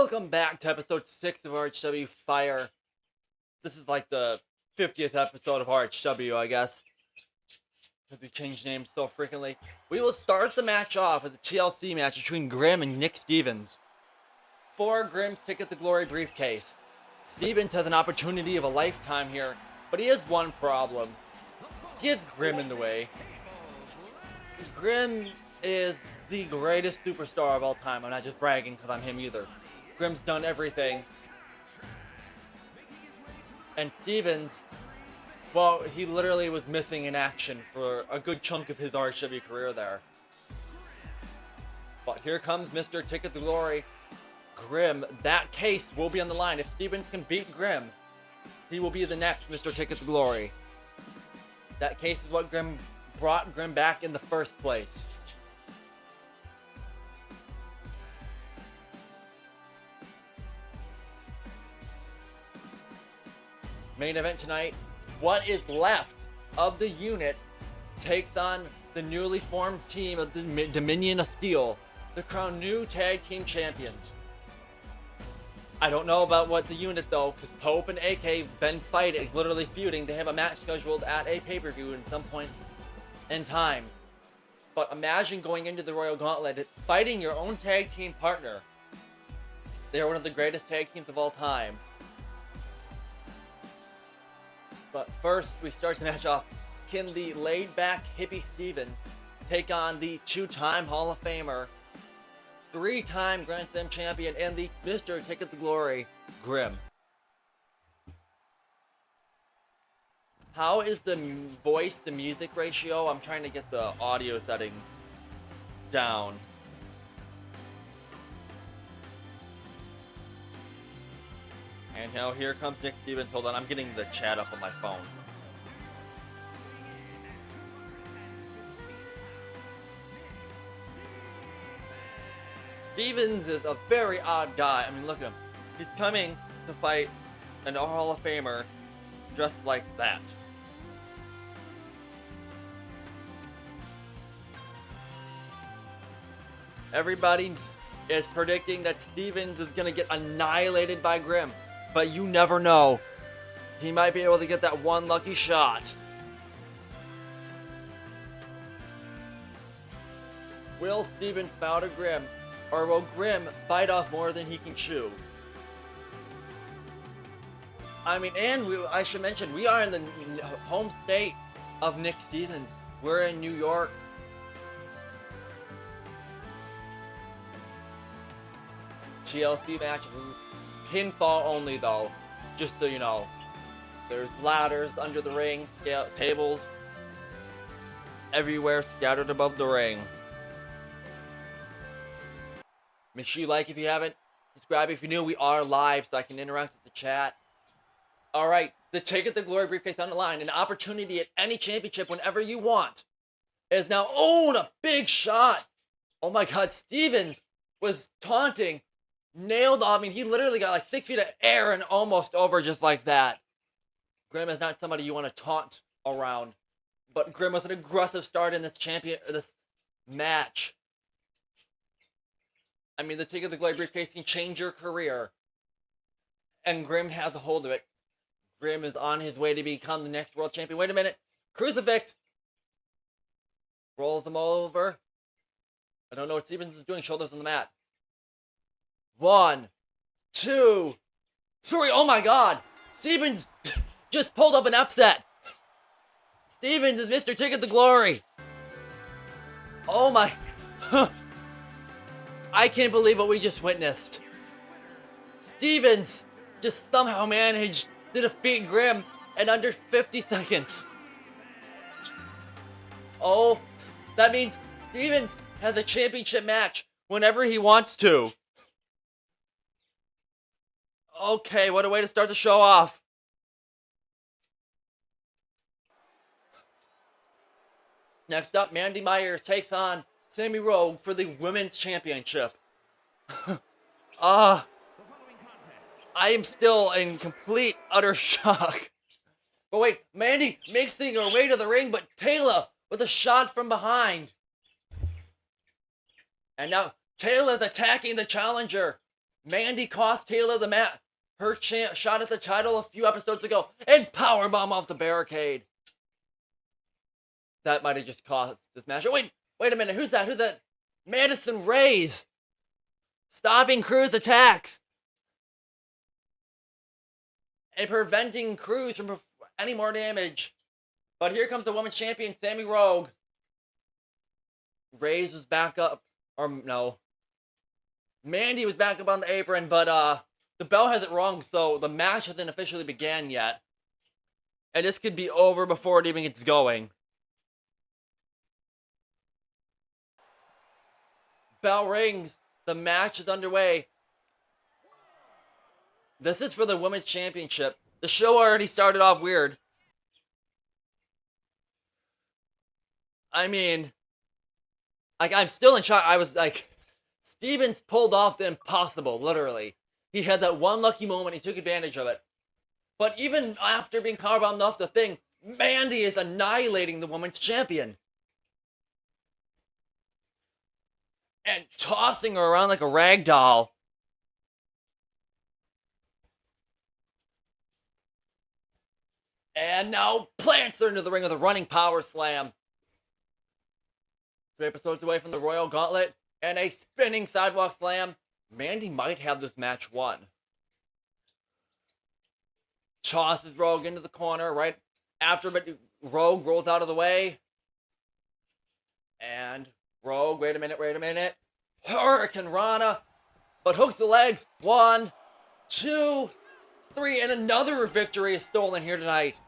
Welcome back to episode 6 of RHW Fire. This is like the 50th episode of RHW, I guess. Because we change names so frequently. We will start the match off with a TLC match between Grim and Nick Stevens. For Grim's Ticket to Glory briefcase. Stevens has an opportunity of a lifetime here, but he has one problem. He has Grim in the way. Grim is the greatest superstar of all time. I'm not just bragging because I'm him either. Grim's done everything. And Stevens, well, he literally was missing in action for a good chunk of his RHW career there. But here comes Mr. Ticket to Glory. Grim, that case will be on the line. If Stevens can beat Grim, he will be the next Mr. Ticket to Glory. That case is what brought Grim back in the first place. Main event tonight, what is left of the unit takes on the newly formed team of the Dominion of Steele to crown new tag team champions. I don't know about what the unit though, because Pope and AK have been fighting, literally feuding. They have a match scheduled at a pay-per-view at some point in time. But imagine going into the Royal Gauntlet, fighting your own tag team partner. They are one of the greatest tag teams of all time. But first, we start the match off. Can the laid-back hippie Steven take on the two-time Hall of Famer, three-time Grand Slam champion, and the Mr. Ticket to Glory, Grim? How is the voice-to-music ratio? I'm trying to get the audio setting down. And now here comes Nick Stevens. Hold on, I'm getting the chat up on my phone. Stevens is a very odd guy. I mean, look at him. He's coming to fight an Hall of Famer dressed like that. Everybody is predicting that Stevens is going to get annihilated by Grim. But you never know. He might be able to get that one lucky shot. Will Stevens bow to Grim? Or will Grim bite off more than he can chew? I mean, and I should mention, we are in the home state of Nick Stevens. We're in New York. TLC match. Pinfall only though, just so you know. There's ladders under the ring, tables everywhere scattered above the ring. Make sure you like if you haven't, subscribe if you're new. We are live so I can interact with the chat. Alright, the Ticket to Glory briefcase on the line, an opportunity at any championship whenever you want. Is now, oh, and a big shot. Oh my god, Stevens was taunting. Nailed off. I mean, he literally got like 6 feet of air and almost over just like that. Grim is not somebody you want to taunt around. But Grim with an aggressive start in this match. I mean, the Ticket to Glory briefcase can change your career. And Grim has a hold of it. Grim is on his way to become the next world champion. Wait a minute. Crucifix. Rolls him over. I don't know what Stevens is doing. Shoulders on the mat. 1, 2, 3. Oh my god! Stevens just pulled up an upset. Stevens is Mr. Ticket to Glory. Oh my. I can't believe what we just witnessed. Stevens just somehow managed to defeat Grim in under 50 seconds. Oh, that means Stevens has a championship match whenever he wants to. Okay, what a way to start the show off. Next up, Mandy Meyers takes on Sammy Rogue for the Women's Championship. I am still in complete, utter shock. But wait, Mandy making her way to the ring, but Taylor with a shot from behind. And now Taylor's attacking the challenger. Mandy cost Taylor the match. Her shot at the title a few episodes ago. And powerbomb off the barricade. That might have just cost this match. Oh, wait a minute. Who's that? Who's that? Madison Reyes. Stopping Cruz attacks. And preventing Cruz from any more damage. But here comes the women's champion, Sammy Rouge. Reyes was back up. Or no. Mandy was back up on the apron, but the bell has it wrong, so the match hasn't officially began yet. And this could be over before it even gets going. Bell rings. The match is underway. This is for the women's championship. The show already started off weird. I mean, like, I'm still in shock. I was like, Stevens pulled off the impossible, literally. He had that one lucky moment. He took advantage of it. But even after being powerbombed off the thing, Mandy is annihilating the women's champion. And tossing her around like a rag doll. And now plants her into the ring with a running power slam. 3 episodes away from the Royal Gauntlet. And a spinning sidewalk slam. Mandy might have this match won. Tosses Rogue into the corner right after, but Rogue rolls out of the way. And Rogue, wait a minute. Hurricane Rana, but hooks the legs. 1, 2, 3, and another victory is stolen here tonight.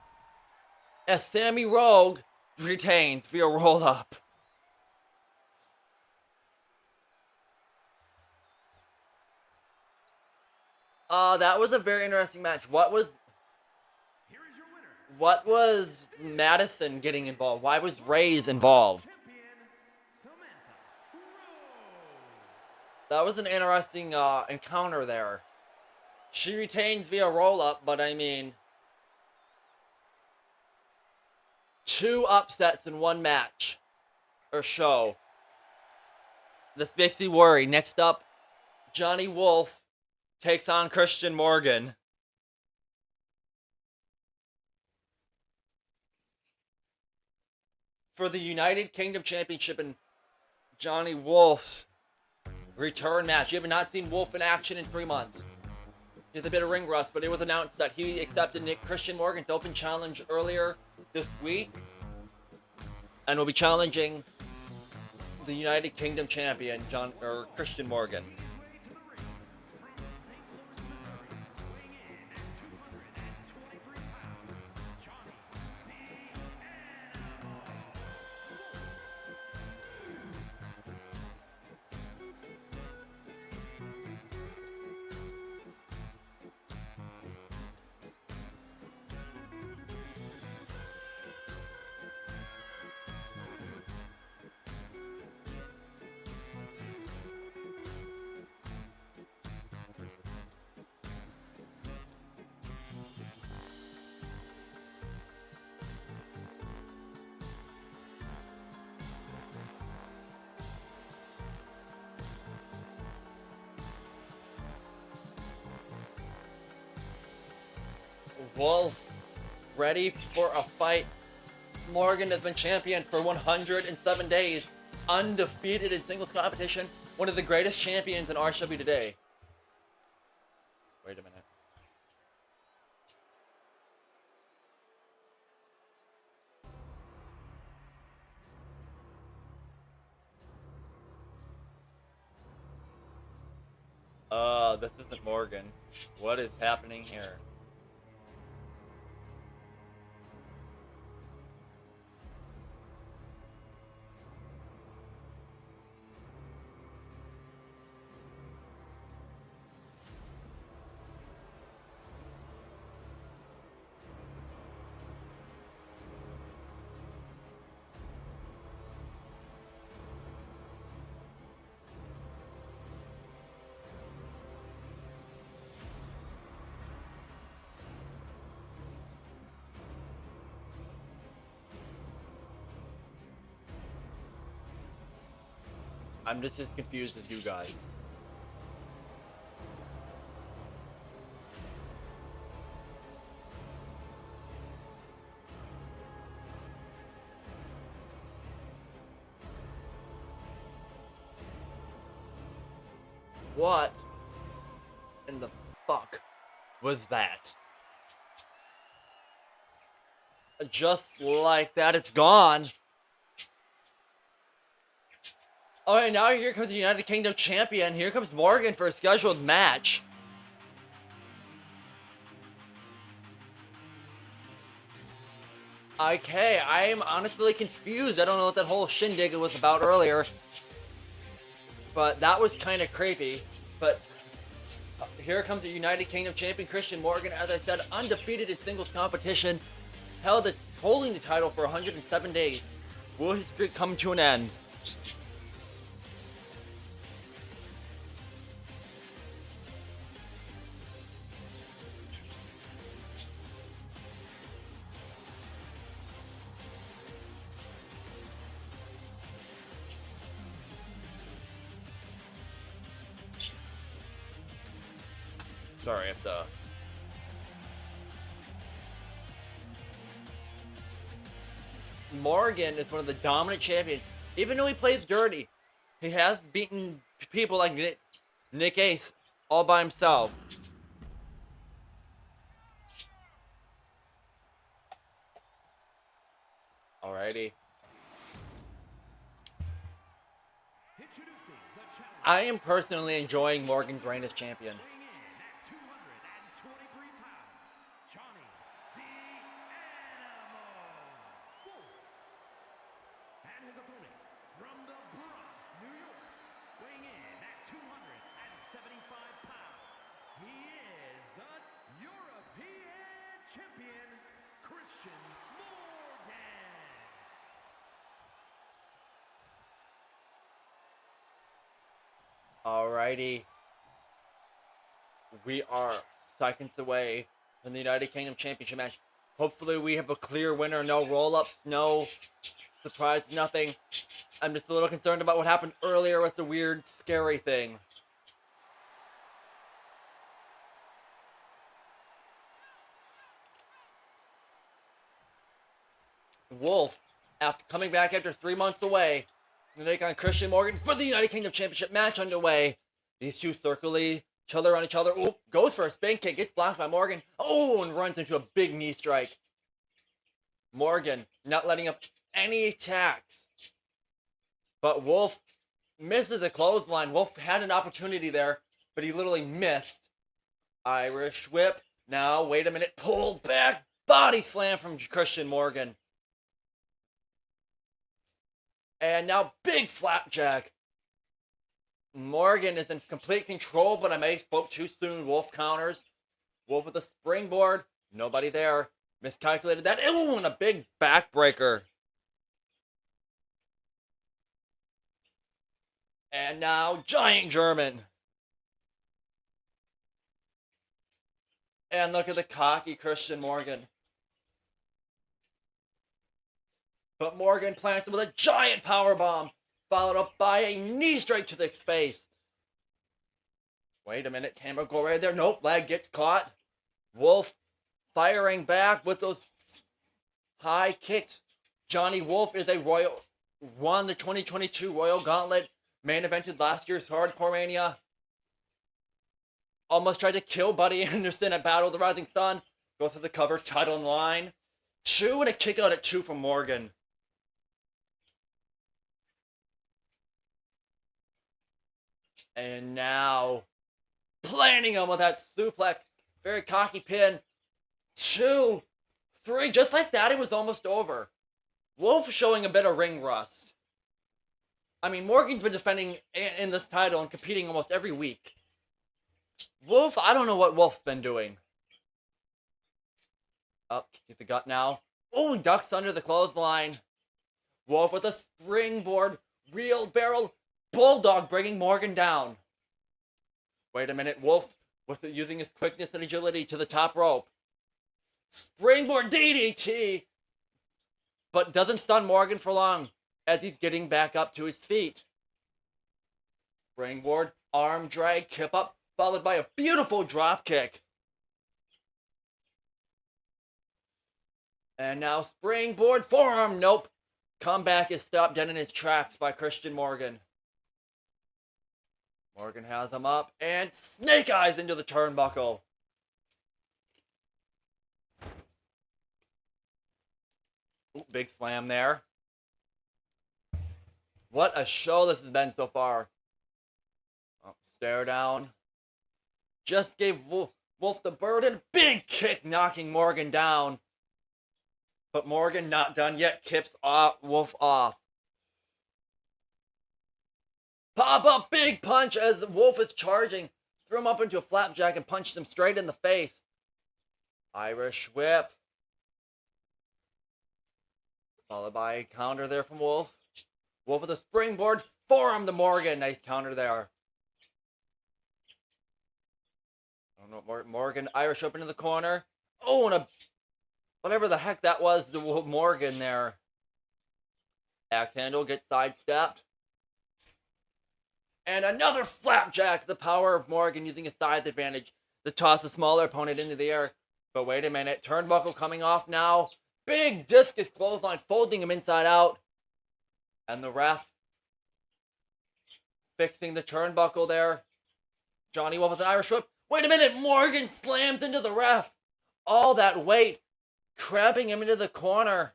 As Sammy Rogue retains via roll up. That was a very interesting match. What was Madison getting involved? Why was Reyes involved? That was an interesting encounter there. She retains via roll-up, but I mean, 2 upsets in one match or show. This makes me worry. Next up, Johnny Wolf takes on Christian Morgen. For the United Kingdom Championship and Johnny Wolf's return match. You have not seen Wolf in action in 3 months. He has a bit of ring rust, but it was announced that he accepted Christian Morgan's open challenge earlier this week. And will be challenging the United Kingdom champion, Christian Morgen. Wolf ready for a fight. Morgan has been champion for 107 days, undefeated in singles competition, one of the greatest champions in RHW today. Wait a minute. This isn't Morgan. What is happening here? I'm just as confused as you guys. What in the fuck was that? Just like that, it's gone. Alright, now here comes the United Kingdom champion. Here comes Morgan for a scheduled match. Okay, I am honestly confused. I don't know what that whole shindig was about earlier. But that was kind of creepy. But here comes the United Kingdom champion, Christian Morgen. As I said, undefeated in singles competition. Holding the title for 107 days. Will his streak come to an end? Sorry, I have to... Morgan is one of the dominant champions. Even though he plays dirty, he has beaten people like Nick Ace all by himself. Alrighty. I am personally enjoying Morgan's reign as champion. Alrighty. We are seconds away from the United Kingdom Championship match. Hopefully we have a clear winner. No roll-ups, no surprise, nothing. I'm just a little concerned about what happened earlier with the weird, scary thing. Wolf, after coming back after 3 months away, going to take on Christian Morgen for the United Kingdom Championship match underway. These two circle each other on each other. Oh, goes for a spin kick. Gets blocked by Morgan. Oh, and runs into a big knee strike. Morgan not letting up any attacks. But Wolf misses a clothesline. Wolf had an opportunity there, but he literally missed. Irish whip. Now, wait a minute. Pulled back. Body slam from Christian Morgen. And now, big flapjack. Morgan is in complete control, but I may have spoke too soon. Wolf counters. Wolf with a springboard. Nobody there. Miscalculated that. Ooh, and a big backbreaker. And now, giant German. And look at the cocky Christian Morgen. But Morgan plants him with a giant powerbomb, followed up by a knee straight to the face. Wait a minute, camera go right there. Nope, leg gets caught. Wolf firing back with those high kicks. Johnny Wolf is won the 2022 Royal Gauntlet, main evented last year's Hardcore Mania. Almost tried to kill Buddy Anderson at Battle of the Rising Sun. Goes for the cover, title in line. 2 and a kick out at 2 from Morgan. And now, planting him with that suplex. Very cocky pin. 2, 3. Just like that, it was almost over. Wolf showing a bit of ring rust. I mean, Morgan's been defending in this title and competing almost every week. Wolf, I don't know what Wolf's been doing. Up, kick the gut now. Oh, ducks under the clothesline. Wolf with a springboard, wheelbarrow. Bulldog bringing Morgan down. Wait a minute. Wolf using his quickness and agility to the top rope. Springboard DDT. But doesn't stun Morgan for long as he's getting back up to his feet. Springboard, arm drag, kip up, followed by a beautiful drop kick. And now springboard, forearm, nope. Comeback is stopped dead in his tracks by Christian Morgen. Morgan has him up and snake eyes into the turnbuckle. Ooh, big slam there. What a show this has been so far. Oh, stare down. Just gave Wolf the burden. Big kick knocking Morgan down. But Morgan not done yet. Kicks Wolf off. Pop up big punch as Wolf is charging. Threw him up into a flapjack and punched him straight in the face. Irish whip. Followed by a counter there from Wolf. Wolf with a springboard forearm to Morgan. Nice counter there. I don't know, Morgan Irish up into the corner. Oh, and a whatever the heck that was to Morgan there. Axe handle gets sidestepped. And another flapjack. The power of Morgan using his size advantage to toss a smaller opponent into the air. But wait a minute. Turnbuckle coming off now. Big discus clothesline folding him inside out. And the ref fixing the turnbuckle there. Johnny Wolf with an Irish whip. Wait a minute. Morgan slams into the ref. All that weight cramping him into the corner.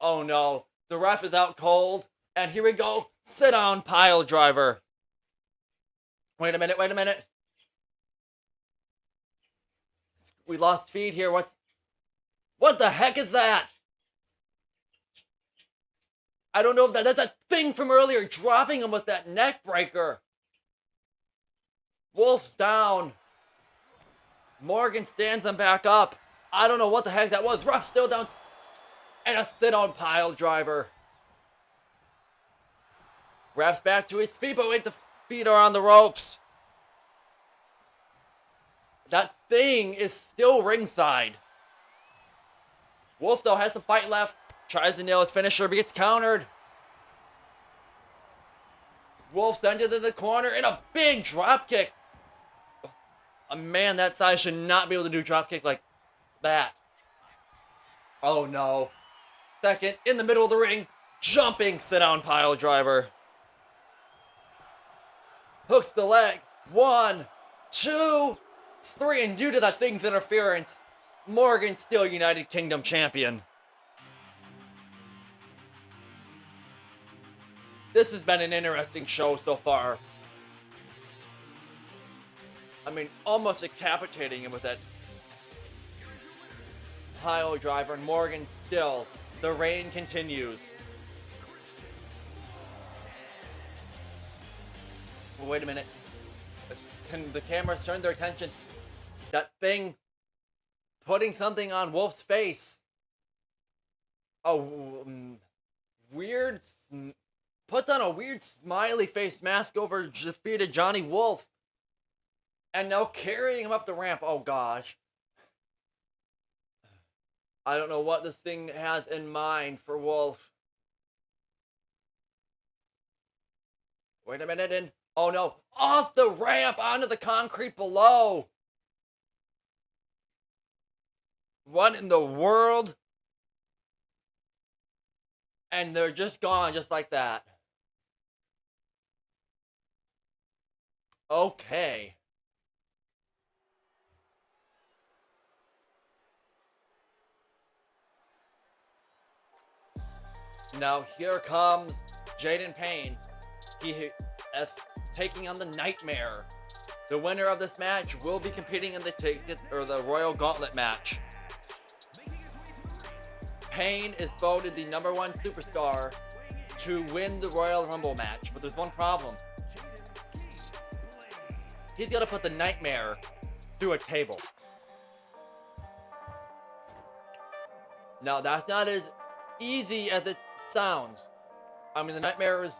Oh no. The ref is out cold. And here we go. Sit down pile driver. Wait a minute. We lost feed here. What the heck is that? I don't know if that's a thing from earlier. Dropping him with that neck breaker. Wolf's down. Morgan stands him back up. I don't know what the heck that was. Ref still down. And a sit-on pile driver. Ref's back to his feet, but wait, the feet are on the ropes. That thing is still ringside. Wolf, though, has the fight left. Tries to nail his finisher, but gets countered. Wolf sends it to the corner in a big drop kick. A man that size should not be able to do drop kick like that. Oh no. Second, in the middle of the ring, jumping sit-down pile driver. Hooks the leg. 1, 2, 3, and due to that thing's interference, Morgan still United Kingdom champion. This has been an interesting show so far. I mean, almost decapitating him with that pile driver, and Morgan still. The reign continues. Well, wait a minute. Can the cameras turn their attention? That thing putting something on Wolf's face. Weird. Puts on a weird smiley face mask over defeated Johnny Wolf. And now carrying him up the ramp. Oh gosh. I don't know what this thing has in mind for Wolf. Wait a minute, and oh no, off the ramp onto the concrete below. What in the world? And they're just gone just like that. Okay. Now here comes Jayden Payne. He is taking on the Nightmare. The winner of this match will be competing in the Royal Gauntlet match. Payne is voted the #1 superstar to win the Royal Rumble match, but there's one problem. He's got to put the Nightmare through a table. Now that's not as easy as it sounds. I mean, the Nightmare is,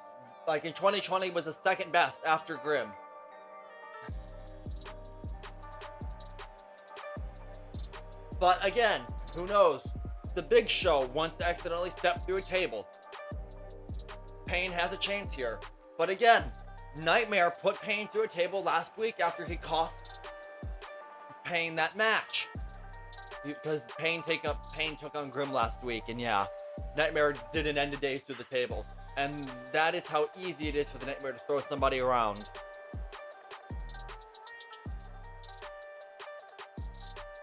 like, in 2020 was the second best after Grimm. But again, who knows? The Big Show wants to accidentally step through a table. Payne has a chance here. But again, Nightmare put Payne through a table last week after he cost Payne that match. Because Payne took on Grimm last week, and yeah, Nightmare didn't end the days through the table. And that is how easy it is for the Nightmare to throw somebody around.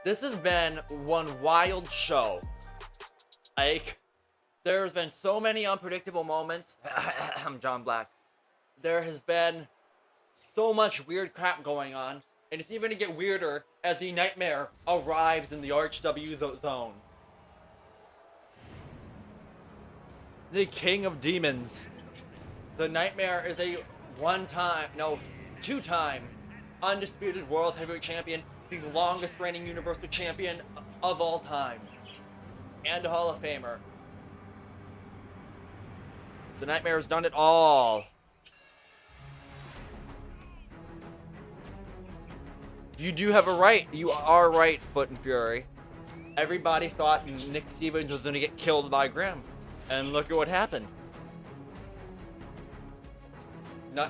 This has been one wild show. Like, there's been so many unpredictable moments. I'm John Black. There has been so much weird crap going on. And it's even going to get weirder as the Nightmare arrives in the RHW zone. The King of Demons. The Nightmare is a two-time undisputed World Heavyweight Champion, the longest reigning Universal Champion of all time, and a Hall of Famer. The Nightmare has done it all. You do have a right. You are right, Foot and Fury. Everybody thought Nick Stevens was going to get killed by Grimm. And look at what happened.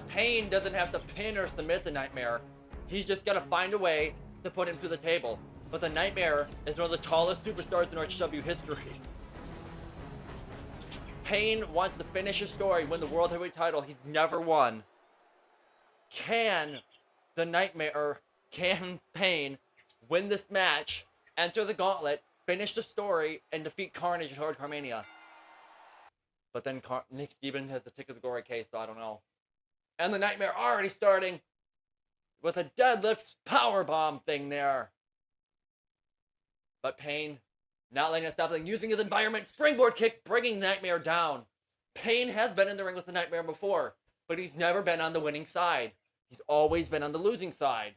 Payne doesn't have to pin or submit the Nightmare. He's just got to find a way to put him through the table. But the Nightmare is one of the tallest superstars in RHW history. Payne wants to finish his story, win the World Heavyweight title he's never won. Can Payne win this match, enter the gauntlet, finish the story, and defeat Carnage at Hardcore Mania? But then Nick Stevens has the tick of the glory case, so I don't know. And the Nightmare already starting with a deadlift powerbomb thing there. But Payne not letting it stop, using his environment springboard kick, bringing Nightmare down. Payne has been in the ring with the Nightmare before, but he's never been on the winning side. He's always been on the losing side.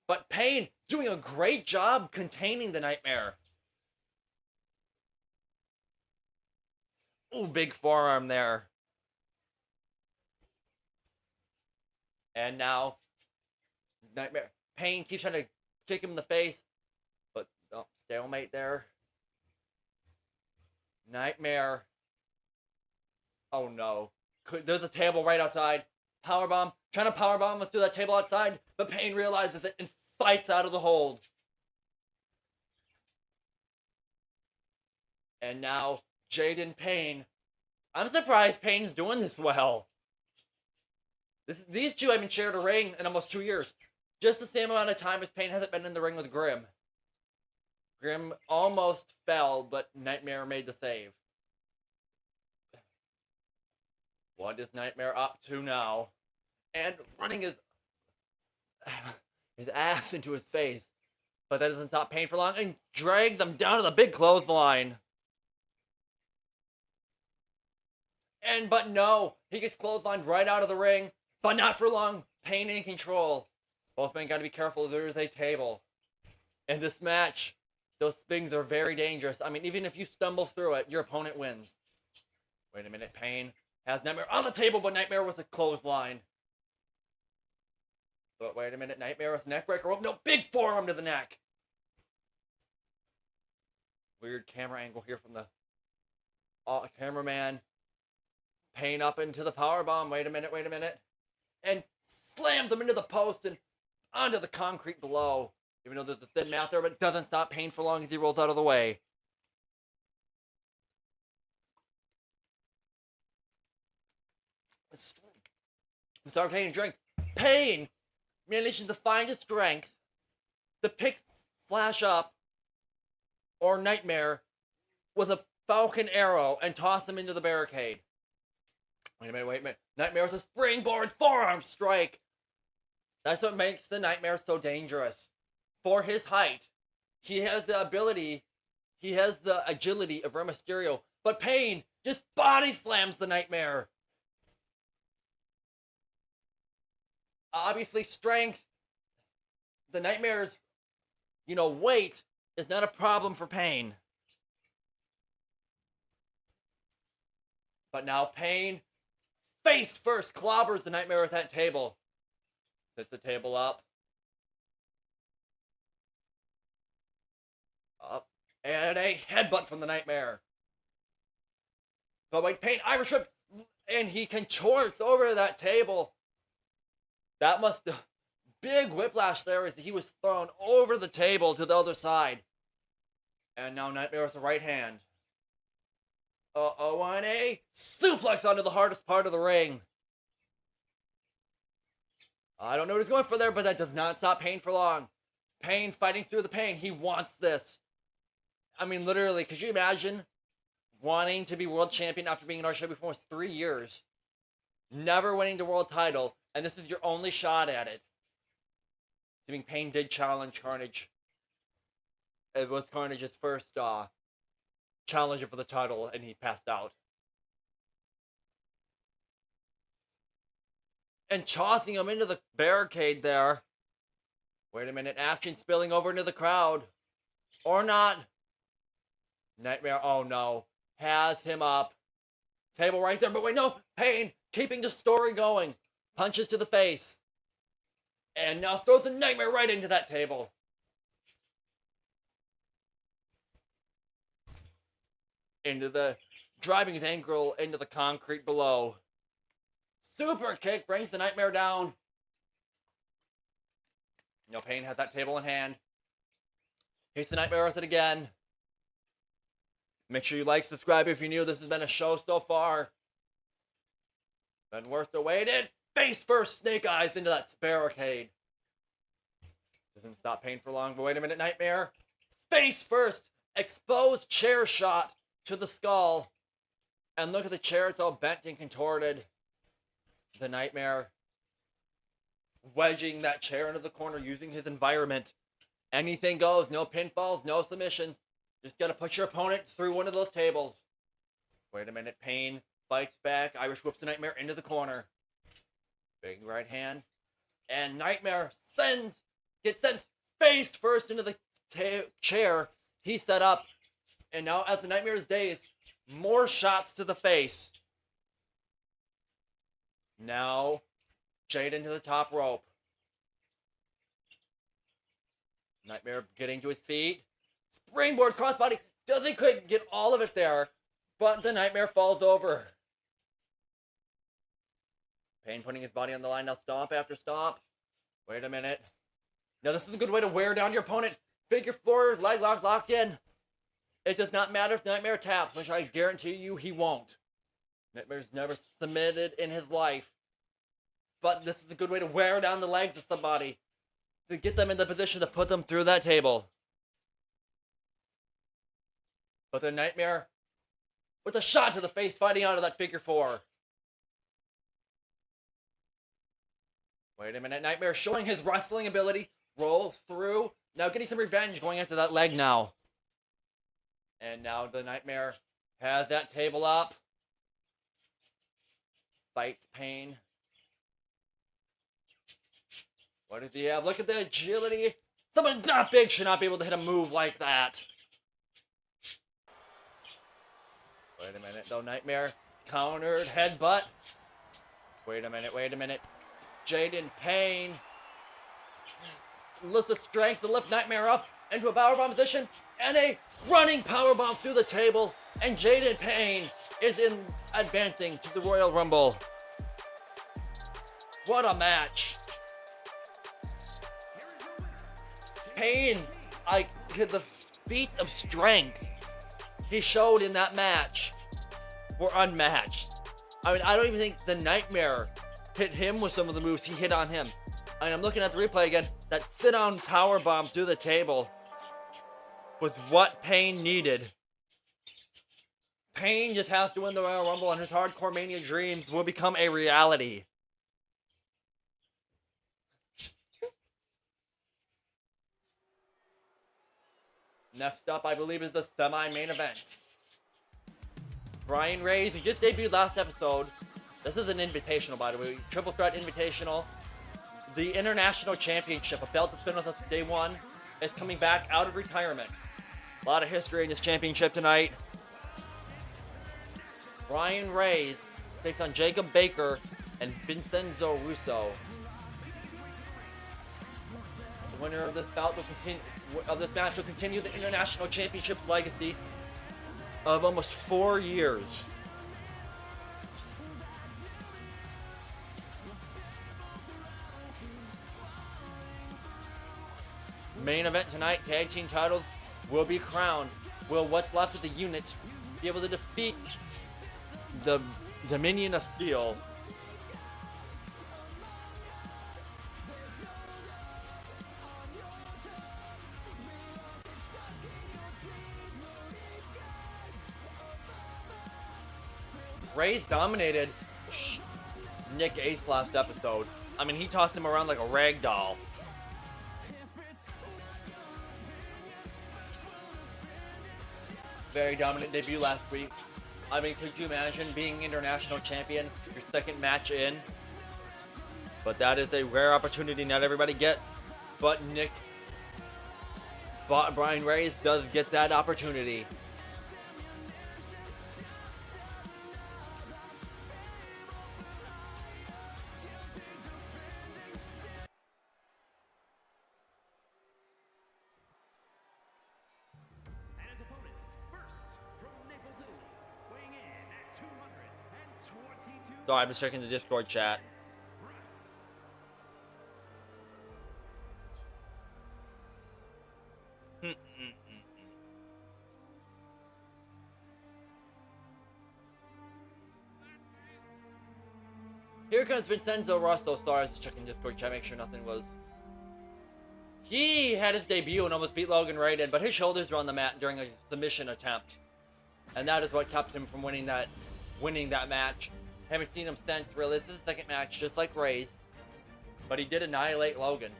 But Payne doing a great job containing the Nightmare. Ooh, big forearm there. And now, Nightmare. Payne keeps trying to kick him in the face. But, oh, stalemate there. Nightmare. Oh no. There's a table right outside. Powerbomb. Trying to powerbomb us through that table outside. But Payne realizes it and fights out of the hold. And now, Jayden Payne. I'm surprised Payne's doing this well. These two haven't shared a ring in almost 2 years. Just the same amount of time as Payne hasn't been in the ring with Grimm. Grimm almost fell, but Nightmare made the save. What is Nightmare up to now? And running his ass into his face. But that doesn't stop Payne for long and drags him down to the big clothesline. But no, he gets clotheslined right out of the ring. But not for long. Payne in control. Both men got to be careful. There is a table. In this match, those things are very dangerous. I mean, even if you stumble through it, your opponent wins. Wait a minute. Payne has Nightmare on the table, but Nightmare with a clothesline. But wait a minute. Nightmare with neckbreaker. Oh, no, big forearm to the neck. Weird camera angle here from the cameraman. Payne up into the powerbomb. Wait a minute. And slams him into the post and onto the concrete below. Even though there's a thin mat there, but it doesn't stop Payne for long as he rolls out of the way. Start taking a drink. Payne manages to find his strength to pick Flash up or Nightmare with a Falcon arrow and toss him into the barricade. Wait a minute. Nightmare with a springboard forearm strike. That's what makes the Nightmare so dangerous. For his height, he has the ability, he has the agility of Rey Mysterio. But Payne just body slams the Nightmare. Obviously, strength, the Nightmare's, weight is not a problem for Payne. But now Payne, face first, clobbers the Nightmare with that table. Sets the table up. Up. And a headbutt from the Nightmare. But wait, Payne, Irish whip, and he contorts over that table. That must have, big whiplash there as he was thrown over the table to the other side. And now Nightmare with the right hand. Uh-oh, and a suplex onto the hardest part of the ring. I don't know what he's going for there, but that does not stop Payne for long. Payne fighting through the pain. He wants this. I mean, literally, could you imagine wanting to be world champion after being in RHW for almost 3 years? Never winning the world title, and this is your only shot at it. I mean, Payne did challenge Carnage. It was Carnage's first challenger for the title, and he passed out. And tossing him into the barricade there. Wait a minute, action spilling over into the crowd. Or not. Nightmare, oh no, has him up. Table right there, but wait, no, Payne keeping the story going. Punches to the face. And now throws a Nightmare right into that table. Into the driving his ankle into the concrete below. Super kick brings the Nightmare down. No, Payne has that table in hand. Hits the Nightmare with it again. Make sure you like, subscribe if you're new. This has been a show so far. Been worth the wait. And face first, Snake Eyes into that barricade. Doesn't stop Payne for long, but wait a minute, Nightmare. Face first, exposed chair shot to the skull. And look at the chair, it's all bent and contorted. The Nightmare wedging that chair into the corner, using his environment. Anything goes, no pinfalls, no submissions. Just gotta put your opponent through one of those tables. Wait a minute, Payne fights back. Irish whips the Nightmare into the corner. Big right hand. And Nightmare gets sent face first into the chair he set up. And now as the Nightmare is dazed, more shots to the face. Now, Jayden to the top rope. Nightmare getting to his feet. Springboard crossbody. Doesn't quite get all of it there, but the Nightmare falls over. Payne putting his body on the line now. Stomp after stomp. Wait a minute. Now this is a good way to wear down your opponent. Figure four, leg lock locked in. It does not matter if Nightmare taps, which I guarantee you he won't. Nightmare's never submitted in his life. But this is a good way to wear down the legs of somebody. To get them in the position to put them through that table. But the Nightmare with a shot to the face fighting out of that figure four. Wait a minute, Nightmare showing his wrestling ability. Rolls through. Now getting some revenge going after that leg now. And now the Nightmare has that table up. Fights Payne. What does he have? Look at the agility. Someone that big should not be able to hit a move like that. Wait a minute, though. Nightmare countered headbutt. Wait a minute. Jayden Payne lifts the strength to lift Nightmare up into a powerbomb position. And a running powerbomb through the table. And Jayden Payne is advancing to the Royal Rumble. What a match. Payne, the feat of strength he showed in that match were unmatched. I mean, I don't even think the Nightmare hit him with some of the moves he hit on him. I mean, I'm looking at the replay again. That sit-down powerbomb through the table was what Payne needed. Payne just has to win the Royal Rumble and his Hardcore Mania dreams will become a reality. Next up, I believe, is the semi-main event. Reyes, who just debuted last episode. This is an invitational, by the way. Triple Threat Invitational. The International Championship, a belt that's been with us day one, is coming back out of retirement. A lot of history in this championship tonight. Reyes takes on Jacob Baker and Vincenzo Russo. The winner of this bout will continue. This match will continue the International Championship legacy of almost 4 years. Main event tonight, tag team titles will be crowned. Will what's left of the unit be able to defeat the Dominion of Steele. Reyes dominated Nick Ace last episode. I mean, he tossed him around like a rag doll. Very dominant debut last week. I mean, could you imagine being international champion, your second match in? But that is a rare opportunity not everybody gets. But Brian Reyes does get that opportunity. Sorry, I've been checking the Discord chat. Here comes Vincenzo Russo. Sorry, I was just checking Discord chat, make sure nothing was. He had his debut and almost beat Logan Raiden, but his shoulders were on the mat during a submission attempt. And that is what kept him from winning that match. Haven't seen him since. Really, this is his second match, just like Reyes. But he did annihilate Logan.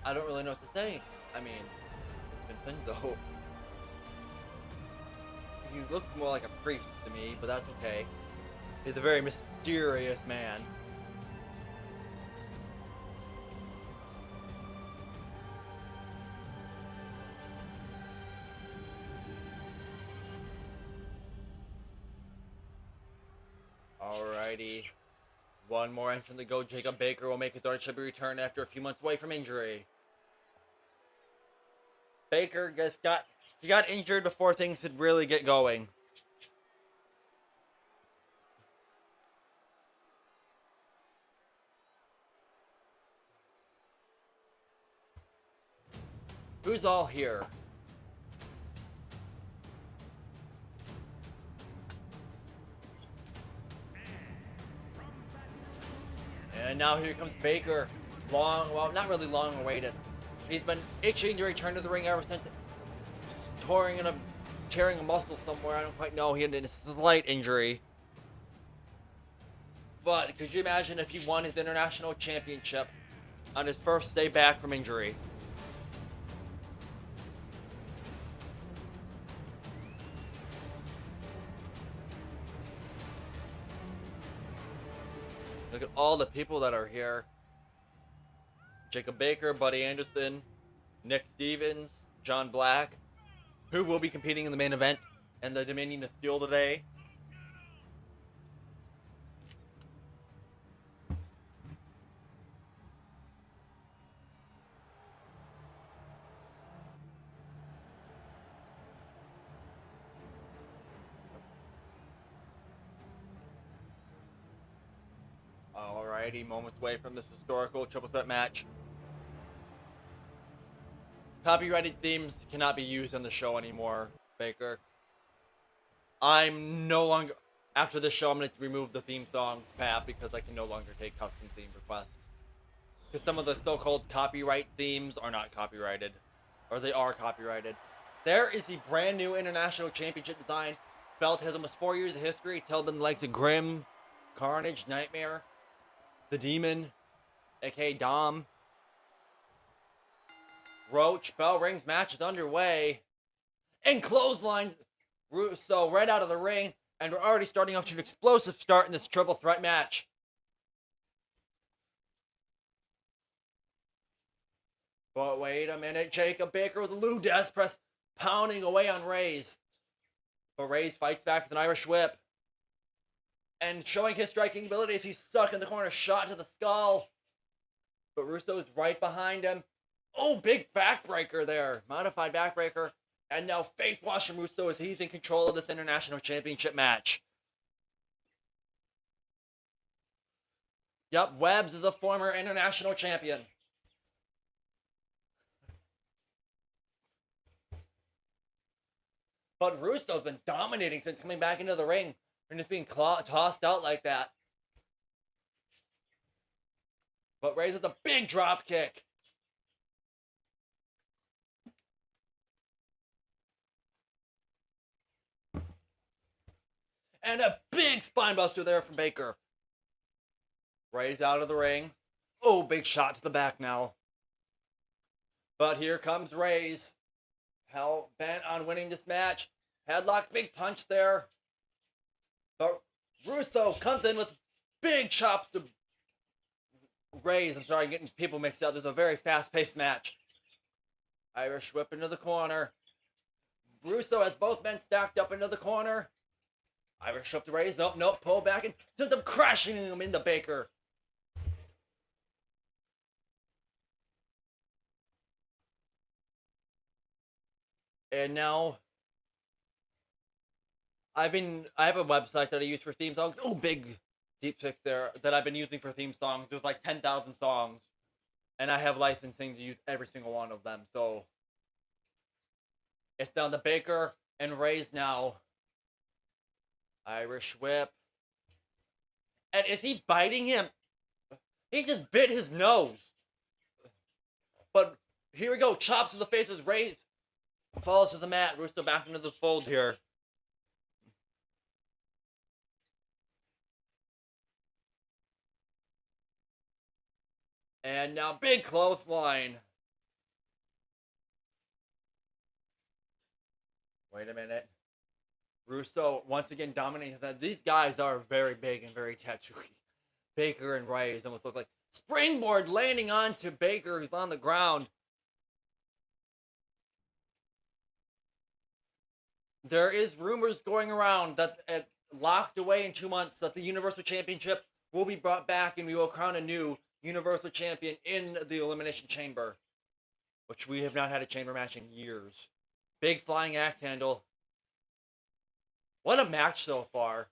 I don't really know what to say. I mean, it's Vincenzo. He looks more like a priest to me, but that's okay. He's a very mysterious man. Alrighty. One more entrant to go. Jacob Baker will make his RHW return after a few months away from injury. Baker got injured before things could really get going. Who's all here? And now here comes Baker. Well, not really long awaited. He's been itching to return to the ring ever since tearing a muscle somewhere. I don't quite know. He had a slight injury. But could you imagine if he won his international championship on his first day back from injury? Look at all the people that are here. Jacob Baker, Buddy Anderson, Nick Stevens, John Black, who will be competing in the main event and the Dominion of Steele today. Alrighty, moments away from this historical triple threat match. Copyrighted themes cannot be used on the show anymore, Baker. I'm no longer... After this show, I'm going to remove the theme songs tab because I can no longer take custom theme requests. Because some of the so-called copyright themes are not copyrighted. Or they are copyrighted. There is the brand new International Championship design. Belt has almost 4 years of history. It's held in the likes of Grim, Carnage, Nightmare, The Demon, aka Dom. Roach, bell rings, match is underway. And clotheslines Russo right out of the ring. And we're already starting off to an explosive start in this triple threat match. But wait a minute, Jacob Baker with a Lou Death Press pounding away on Reyes. But Reyes fights back with an Irish whip. And showing his striking abilities, he's stuck in the corner, shot to the skull. But Russo's right behind him. Oh, big backbreaker there. Modified backbreaker. And now face wash from Russo as he's in control of this International Championship match. Yep, Webbs is a former international champion. But Russo's been dominating since coming back into the ring and just being tossed out like that. But Reyes with a big drop kick. And a big spinebuster there from Baker. Reyes out of the ring. Oh, big shot to the back now. But here comes Reyes. Hell bent on winning this match. Headlock, big punch there. But Russo comes in with big chops to Reyes. I'm sorry, getting people mixed up. There's a very fast-paced match. Irish whip into the corner. Russo has both men stacked up into the corner. Irish whip to Reyes. Nope, pull back and sends him crashing him into Baker. And now I have a website that I use for theme songs. Oh, big deep fix there that I've been using for theme songs. There's like 10,000 songs. And I have licensing to use every single one of them. So it's down to Baker and Reyes now. Irish whip. And is he biting him? He just bit his nose. But here we go. Chops to the face as Reyes falls to the mat. Russo back into the fold here. And now big clothesline. Wait a minute. Russo once again dominating that. These guys are very big and very tattooy. Baker and Reyes almost look like springboard landing onto Baker who's on the ground. There is rumors going around that locked away in 2 months that the Universal Championship will be brought back and we will crown a new Universal Champion in the Elimination Chamber, which we have not had a chamber match in years. Big flying axe handle. What a match so far.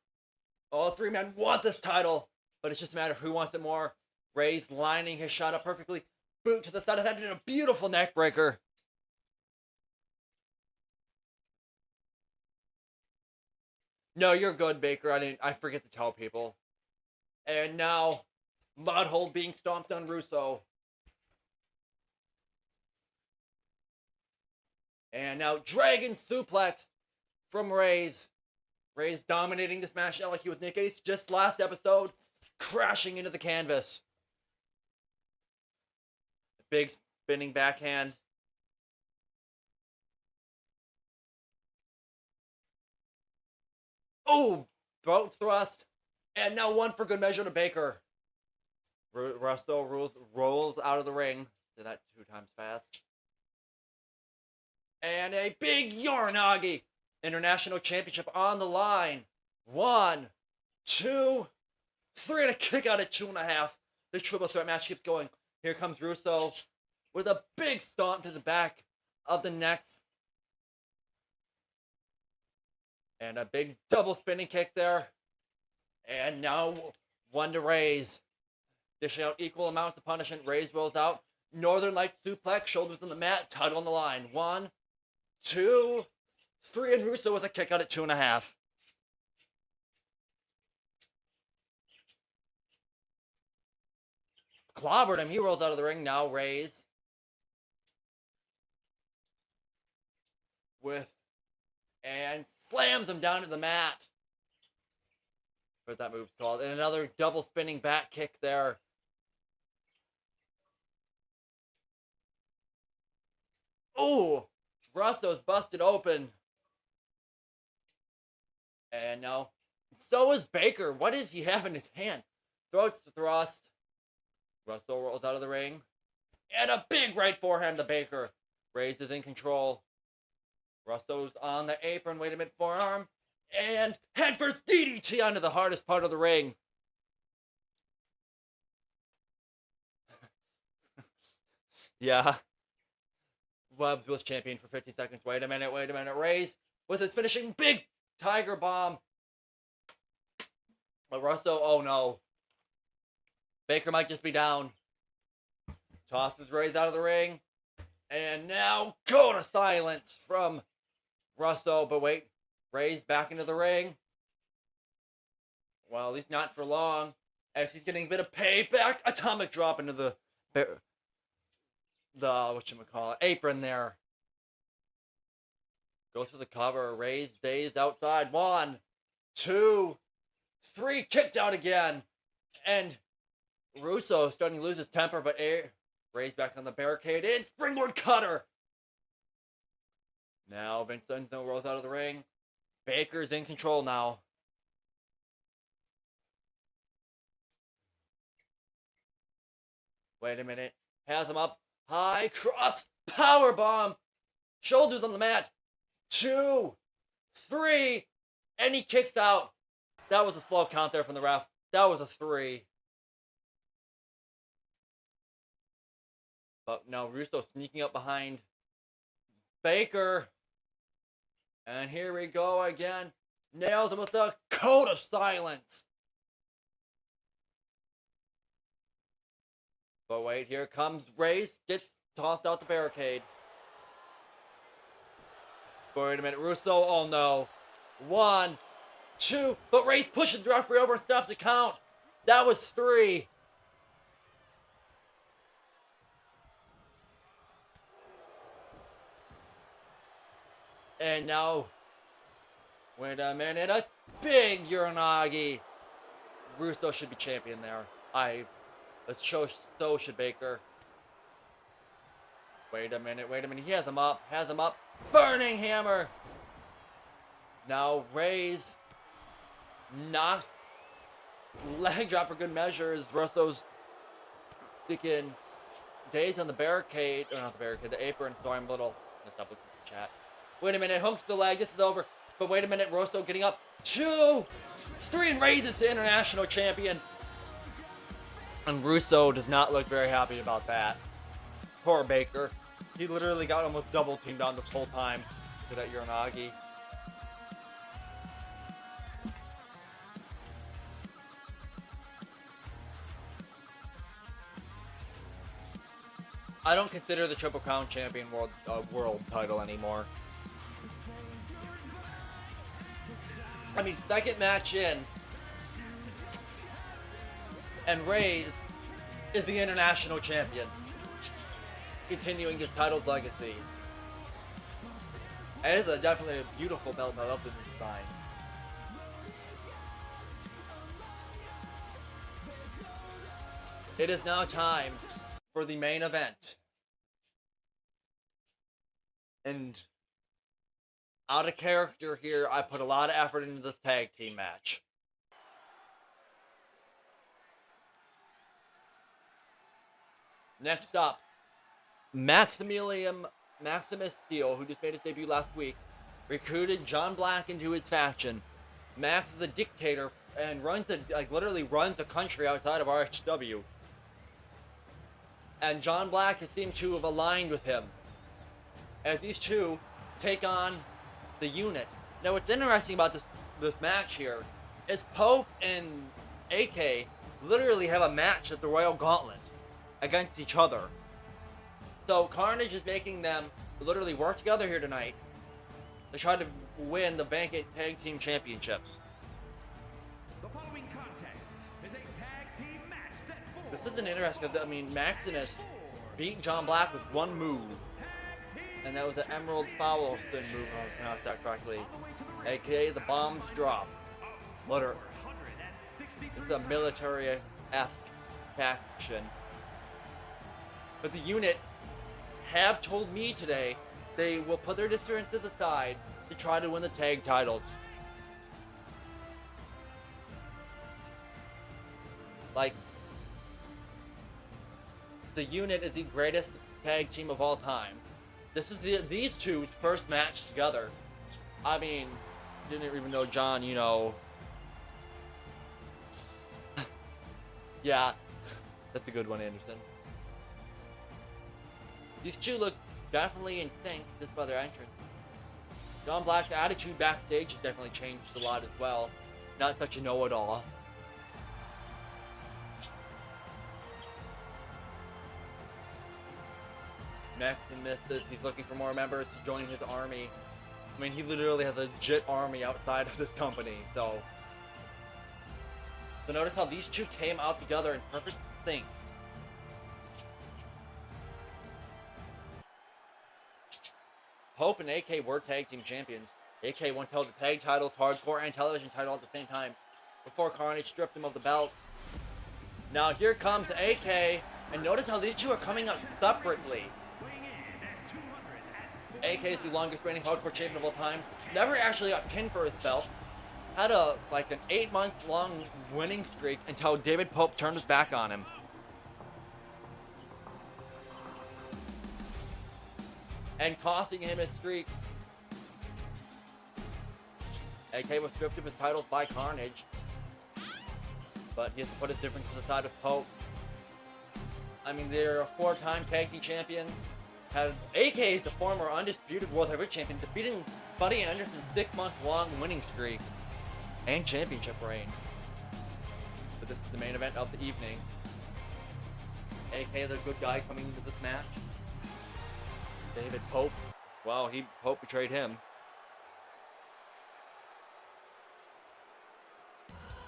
All three men want this title, but it's just a matter of who wants it more. Reyes lining his shot up perfectly. Boot to the side of the head and a beautiful neck breaker. No, you're good, Baker. I forget to tell people. And now, Mudhole being stomped on Russo. And now, Dragon Suplex from Reyes. Reyes dominating this match like he was Nick Ace just last episode. Crashing into the canvas. Big spinning backhand. Oh, throat thrust. And now one for good measure to Baker. Russo rolls out of the ring. Did that 2 times fast. And a big Uranagi. International Championship on the line. 1, 2, 3. And a kick out at 2.5. The triple threat match keeps going. Here comes Russo with a big stomp to the back of the neck. And a big double spinning kick there. And now 1 to Reyes. Dishing out equal amounts of punishment. Reyes rolls out. Northern Light suplex. Shoulders on the mat. Title on the line. 1, 2, 3. And Russo with a kick out at 2.5. Clobbered him. He rolls out of the ring. Now Reyes. And slams him down to the mat. What that move's called. And another double spinning back kick there. Oh, Russo's busted open. And now, so is Baker. What does he have in his hand? Throat thrust. Russo rolls out of the ring. And a big right forehand to Baker. Reyes is in control. Russo's on the apron. Wait a minute, forearm. And head first DDT onto the hardest part of the ring. Yeah. Webs was champion for 50 seconds. Wait a minute. Reyes with his finishing big tiger bomb. But Russo, oh no. Baker might just be down. Tosses Reyes out of the ring. And now go to silence from Russo. But wait, Reyes back into the ring. Well, at least not for long. As he's getting a bit of payback. Atomic drop into the apron there. Goes for the cover. Reyes stays outside. 1, 2, 3. Kicked out again. And Russo starting to lose his temper, but Reyes back on the barricade in. Springboard cutter. Now Vincenzo rolls out of the ring. Baker's in control now. Wait a minute. Has him up. High cross. Power bomb. Shoulders on the mat. 2, 3. And he kicks out. That was a slow count there from the ref. That was a 3. But now Russo sneaking up behind Baker. And here we go again. Nails him with the code of silence. But wait, here comes Reyes. Gets tossed out the barricade. Wait a minute. Russo, oh no. 1, 2. But Reyes pushes the referee over and stops the count. That was 3. And now, wait a minute, a big Uranagi. Russo should be champion there. So should Baker. Wait a minute, he has him up, Burning hammer. Now Reyes, knock, leg drop for good measure as Russo's sticking days on the barricade, or not the barricade, the apron, so I'm a little messed up with the chat. Wait a minute, hooks the leg, this is over. But wait a minute, Russo getting up. 2, 3, and Reyes is the international champion. And Russo does not look very happy about that. Poor Baker. He literally got almost double teamed on this whole time to that Uranagi. I don't consider the Triple Crown Champion world title anymore. I mean, second match in, and Reyes is the international champion, continuing his title's legacy. And it's definitely a beautiful belt. I love the design. It is now time for the main event. And out of character here, I put a lot of effort into this tag team match. Next up, Maximus Steele, who just made his debut last week, recruited John Black into his faction. Max is a dictator and literally runs the country outside of RHW. And John Black has seemed to have aligned with him, as these two take on the unit. Now, what's interesting about this match here is Pope and AK literally have a match at the Royal Gauntlet against each other. So Carnage is making them literally work together here tonight to try to win the vacant tag team championships. The following contest is a tag team match set for. This isn't interesting because, I mean, Maximus beat John Black with one move. And that was an Emerald Foul spin move, if I pronounced that correctly. AKA the bombs drop. Literally. It's a military-esque faction. But the unit have told me today they will put their differences aside to try to win the tag titles. Like, the unit is the greatest tag team of all time. This is these two's first match together. I mean, Didn't even know John, you know. Yeah, that's a good one, Anderson. These two look definitely in sync just by their entrance. John Black's attitude backstage has definitely changed a lot as well. Not such a know-it-all. Next in this, he's looking for more members to join his army. I mean, he literally has a legit army outside of this company, so... So notice how these two came out together in perfect sync. Pope and AK were tag team champions. AK once held the tag titles, hardcore, and television title at the same time, before Carnage stripped him of the belts. Now here comes AK, and notice how these two are coming up separately. AK is the longest reigning hardcore champion of all time. Never actually got pinned for his belt. Had an 8-month long winning streak until David Pope turned his back on him. And costing him his streak. AK was stripped of his titles by Carnage. But he has to put his difference to the side of Pope. I mean, they're a 4-time tag team champion. AK is the former undisputed World Heavyweight Champion, defeating Buddy Anderson's 6-month-long winning streak and championship reign. But this is the main event of the evening. AK, the good guy, coming into this match. David Pope. Wow, Pope betrayed him.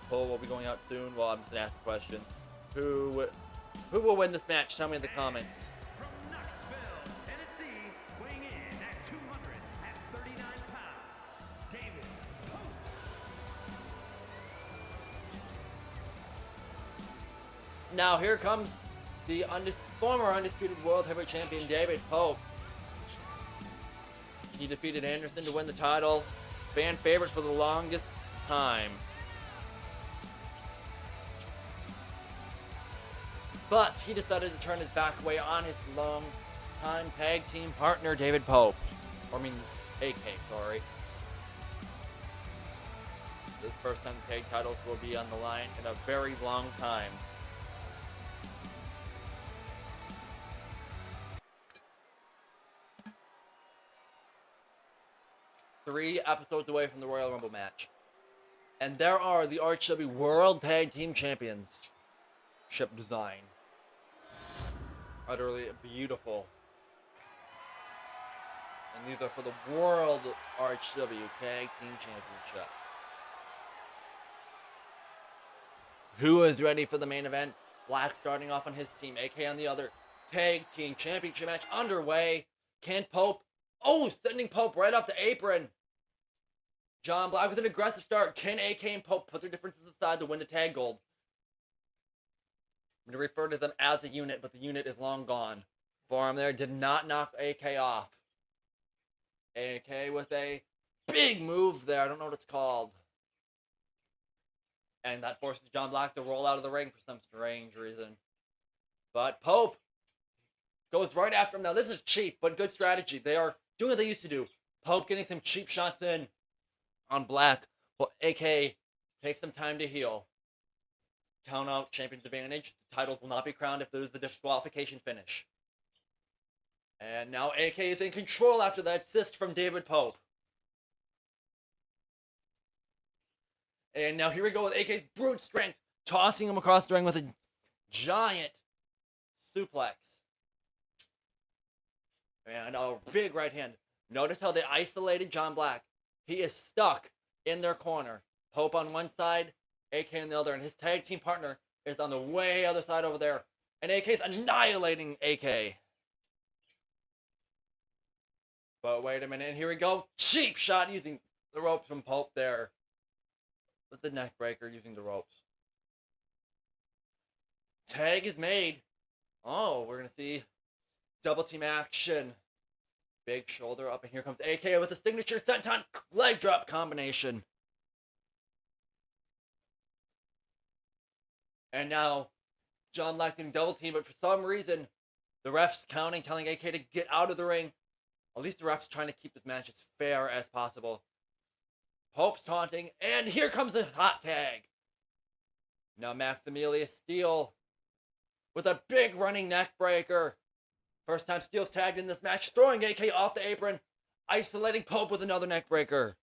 Pope will be going out soon. Well, I'm just gonna ask a question. Who will win this match? Tell me in the comments. From Knoxville, Tennessee, weighing in at 239 pounds, David Post. Now here comes the former undisputed World Heavyweight Champion, David Pope. He defeated Anderson to win the title. Fan favorite for the longest time. But he decided to turn his back away on his long-time tag team partner, David Pope. AK, sorry. This first time the tag titles will be on the line in a very long time. Three episodes away from the Royal Rumble match. And there are the RHW World Tag Team Champions. Ship design. Utterly beautiful. And these are for the World RHW Tag Team Championship. Who is ready for the main event? Black starting off on his team, AK on the other. Tag Team Championship match underway. Can Pope... Oh, sending Pope right off the apron. John Black with an aggressive start. Can AK and Pope put their differences aside to win the tag gold? I'm going to refer to them as a unit, but the unit is long gone. Forearm there did not knock AK off. AK with a big move there. I don't know what it's called. And that forces John Black to roll out of the ring for some strange reason. But Pope goes right after him. Now this is cheap, but good strategy. They are doing what they used to do. Pope getting some cheap shots in on Black. Well, AK takes some time to heal. Count out, champion's advantage. The titles will not be crowned if there's a disqualification finish. And now AK is in control after that assist from David Pope. And now here we go with AK's brute strength, tossing him across the ring with a giant suplex. And a big right hand. Notice how they isolated John Black. He is stuck in their corner. Pope on one side, AK on the other, and his tag team partner is on the way other side over there. And AK is annihilating AK. But wait a minute, and here we go. Cheap shot using the ropes from Pope there. With the neck breaker using the ropes. Tag is made. Oh, we're going to see double team action. Big shoulder up, and here comes AK with a signature senton leg drop combination. And now, John Black's getting double team, but for some reason, the ref's counting, telling AK to get out of the ring. At least the ref's trying to keep this match as fair as possible. Pope's taunting, and here comes the hot tag. Now Maximilian Steele with a big running neck breaker. First time Steele's tagged in this match, throwing AK off the apron, isolating Pope with another neck breaker.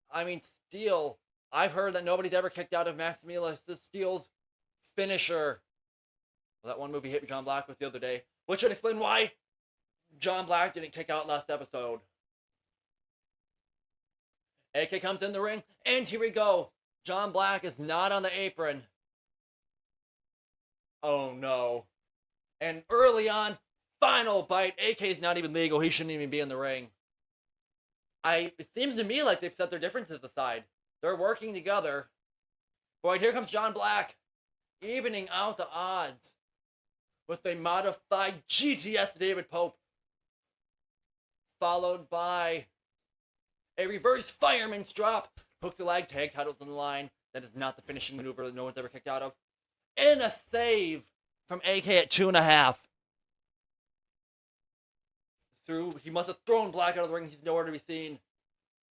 I mean, Steele, I've heard that nobody's ever kicked out of Maximilian Steele's finisher. Well, that one movie hit John Black with the other day, which would explain why John Black didn't kick out last episode. AK comes in the ring, and here we go. John Black is not on the apron. Oh no. And early on, final bite. AK's not even legal. He shouldn't even be in the ring. It seems to me like they've set their differences aside. They're working together. Boy, here comes John Black, evening out the odds with a modified GTS David Pope, followed by a reverse fireman's drop. Hooks the leg, tag titles on the line. That is not the finishing maneuver that no one's ever kicked out of. And a save from AK at 2.5. He must have thrown Black out of the ring. He's nowhere to be seen.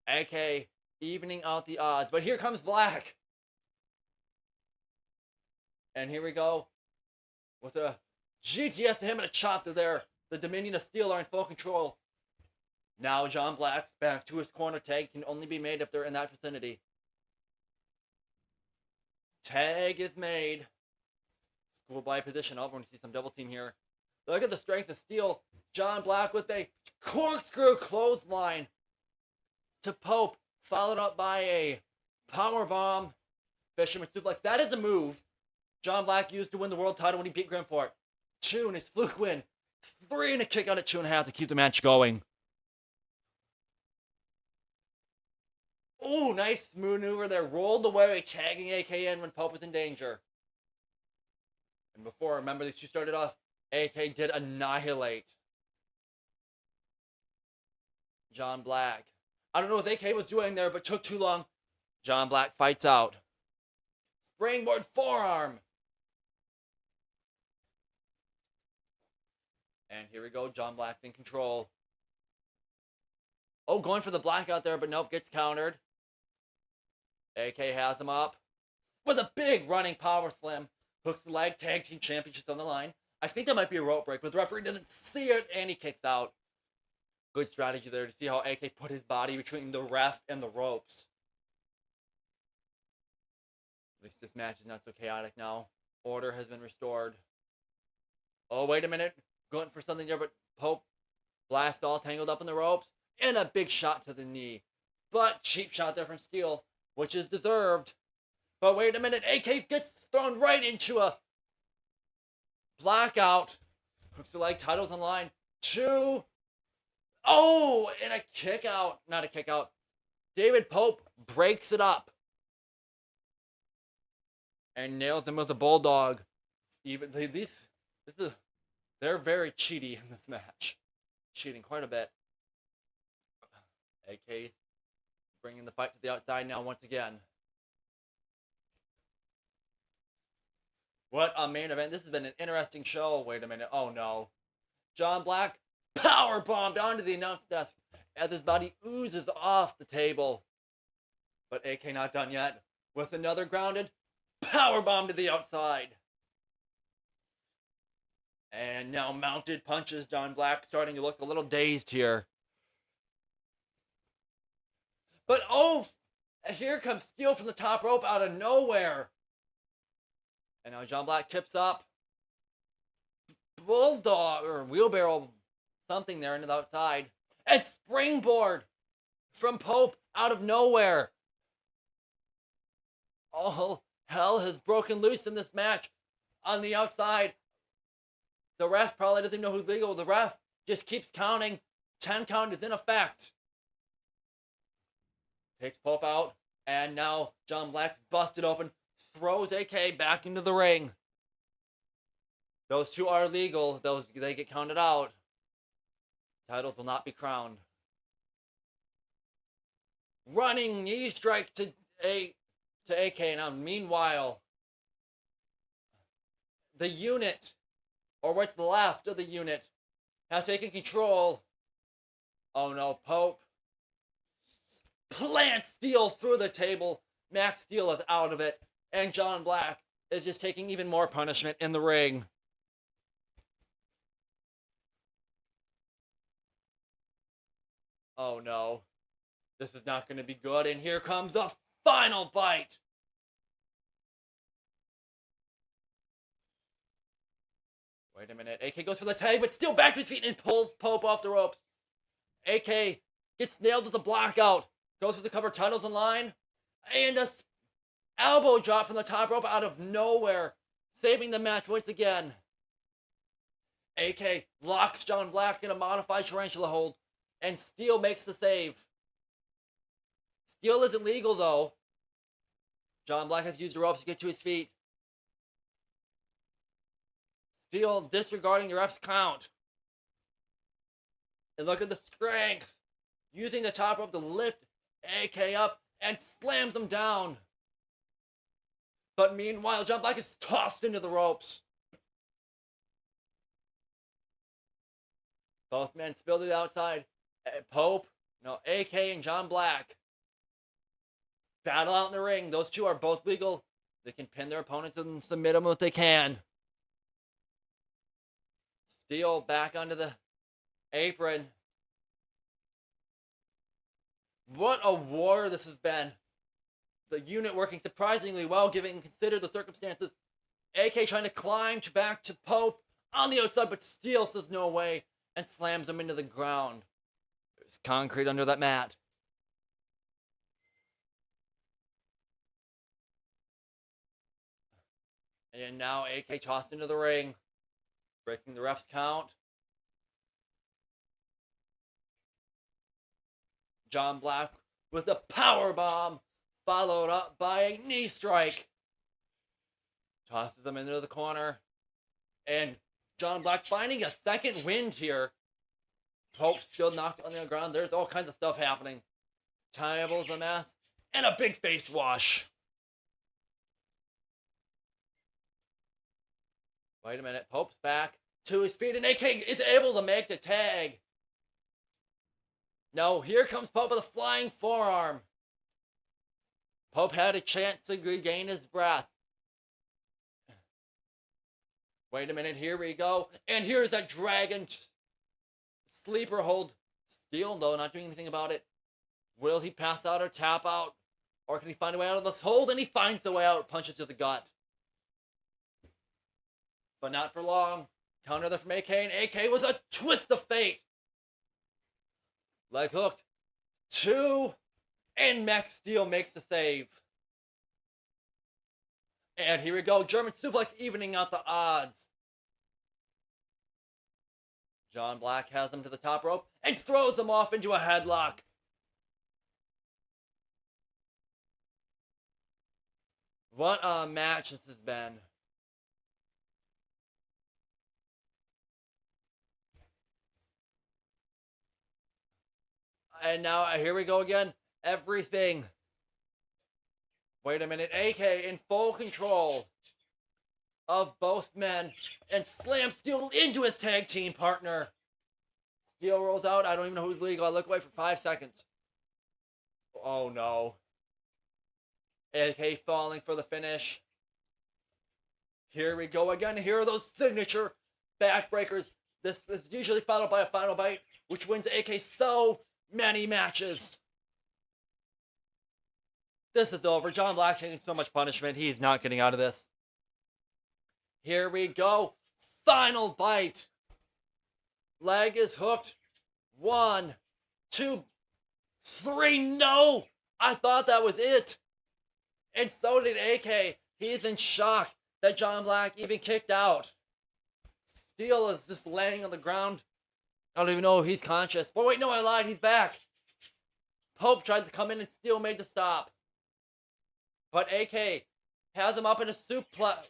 AK evening out the odds. But here comes Black. And here we go. With a GTS to him and a chop to there. The Dominion of Steele are in full control. Now John Black's back to his corner. Tag can only be made if they're in that vicinity. Tag is made. Schoolboy position up. We're going to see some double team here. Look at the strength of Steele. John Black with a corkscrew clothesline to Pope, followed up by a powerbomb fisherman suplex. That is a move John Black used to win the world title when he beat Grimfort. 2 in his fluke win. 3 in a kick out at 2.5 to keep the match going. Oh, nice maneuver there. Rolled away, tagging AK in when Pope was in danger. And before, remember these two started off, AK did annihilate John Black. I don't know what AK was doing there, but took too long. John Black fights out. Springboard forearm. And here we go. John Black's in control. Oh, going for the blackout there, but nope, gets countered. AK has him up with a big running power slam. Hooks the leg, tag team championships on the line. I think that might be a rope break, but the referee doesn't see it, and he kicks out. Good strategy there to see how AK put his body between the ref and the ropes. At least this match is not so chaotic now. Order has been restored. Oh, wait a minute. Going for something there, but Pope Black's all tangled up in the ropes. And a big shot to the knee. But cheap shot there from Steele, which is deserved. But wait a minute. AK gets thrown right into a blackout. Hooks the leg, titles on line. 2. Oh, and a kick out. Not a kick out. David Pope breaks it up. And nails him with a bulldog. They're very cheaty in this match. Cheating quite a bit. AK bringing the fight to the outside now once again. What a main event. This has been an interesting show. Wait a minute. Oh no. John Black power bombed onto the announce desk as his body oozes off the table. But AK not done yet. With another grounded power bomb to the outside. And now mounted punches. John Black starting to look a little dazed here. But oh, here comes Steele from the top rope out of nowhere. And now John Black kips up. Bulldog or wheelbarrow something there into the outside. And springboard from Pope out of nowhere. All hell has broken loose in this match. On the outside, the ref probably doesn't even know who's legal. The ref just keeps counting. 10 count is in effect. Takes Pope out. And now John Black's busted open. Throws AK back into the ring. Those two are legal. They get counted out. Titles will not be crowned. Running knee strike to AK. Now, meanwhile, the unit, or what's left of the unit, has taken control. Oh no, Pope plants Steele through the table. Max Steele is out of it. And John Black is just taking even more punishment in the ring. Oh no. This is not going to be good. And here comes the final bite. Wait a minute. AK goes for the tag, but still back to his feet and pulls Pope off the ropes. AK gets nailed with a blackout. Goes for the cover, tunnels in line. And a elbow drop from the top rope out of nowhere. Saving the match once again. AK locks John Black in a modified tarantula hold. And Steele makes the save. Steele isn't legal though. John Black has used the ropes to get to his feet. Steele disregarding the ref's count. And look at the strength. Using the top rope to lift AK up and slams him down. But meanwhile, John Black is tossed into the ropes. Both men spilled it outside. AK and John Black battle out in the ring. Those two are both legal. They can pin their opponents and submit them if they can. Steele back onto the apron. What a war this has been. The unit working surprisingly well, given consider the circumstances. AK trying to climb back to Pope on the outside, but Steele says no way and slams him into the ground. There's concrete under that mat. And now AK tossed into the ring, breaking the ref's count. John Black with a power bomb, followed up by a knee strike. Tosses him into the corner. And John Black finding a second wind here. Pope still knocked on the ground. There's all kinds of stuff happening. Tables a mess. And a big face wash. Wait a minute. Pope's back to his feet. And AK is able to make the tag. No, here comes Pope with a flying forearm. Pope had a chance to regain his breath. Wait a minute, here we go. And here's a dragon sleeper hold. Steele, though, not doing anything about it. Will he pass out or tap out? Or can he find a way out of this hold? And he finds the way out, punches to the gut. But not for long. Counter there from AK, and AK was a twist of fate. Leg hooked. 2. And Max Steele makes the save. And here we go. German suplex evening out the odds. John Black has him to the top rope and throws him off into a headlock. What a match this has been. And now, here we go again. Everything. Wait a minute. AK in full control of both men. And slams Steele into his tag team partner. Steele rolls out. I don't even know who's legal. I look away for 5 seconds. Oh no. AK falling for the finish. Here we go again. Here are those signature backbreakers. This is usually followed by a final bite, which wins AK so many matches. This is over. John Black taking so much punishment. He's not getting out of this. Here we go. Final bite. Leg is hooked. 1, 2, 3. No! I thought that was it. And so did AK. He's in shock that John Black even kicked out. Steele is just laying on the ground. I don't even know if he's conscious. But wait, no, I lied. He's back. Pope tried to come in and Steele made the stop. But AK has him up in a suplex.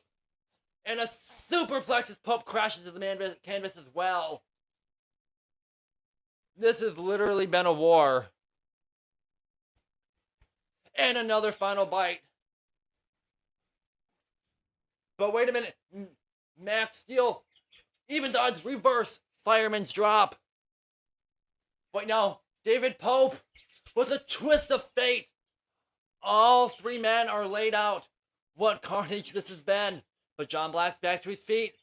And a superplex as Pope crashes to the canvas as well. This has literally been a war. And another final bite. But wait a minute. Max Steele even dodged reverse fireman's drop. Wait, no. David Pope with a twist of fate. All three men are laid out. What carnage this has been. But John Black's back to his feet.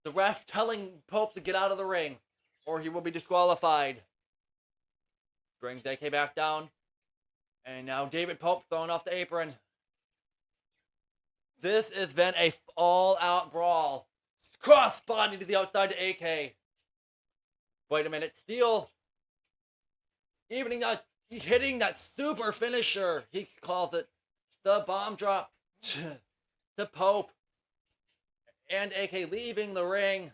The ref telling Pope to get out of the ring, or he will be disqualified. Brings AK back down. And now David Pope thrown off the apron. This has been a all-out brawl. Cross-body to the outside to AK. Wait a minute. Steele hitting that super finisher. He calls it the bomb drop to Pope. And AK leaving the ring.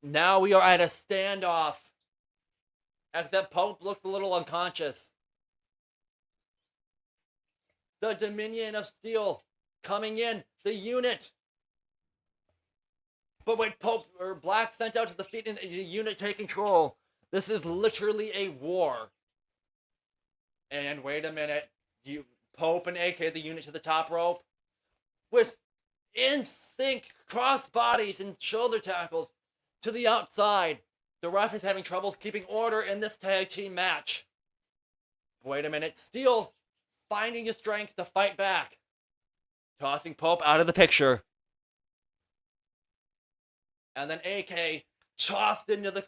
Now we are at a standoff. Except Pope looks a little unconscious. The Dominion of Steele coming in. The unit. But wait, Black sent out to the feet and the unit take control. This is literally a war. And wait a minute. Pope and AK, the unit to the top rope. With in sync cross bodies and shoulder tackles to the outside. The ref is having trouble keeping order in this tag team match. Wait a minute. Steele finding his strength to fight back. Tossing Pope out of the picture. And then AK tossed into the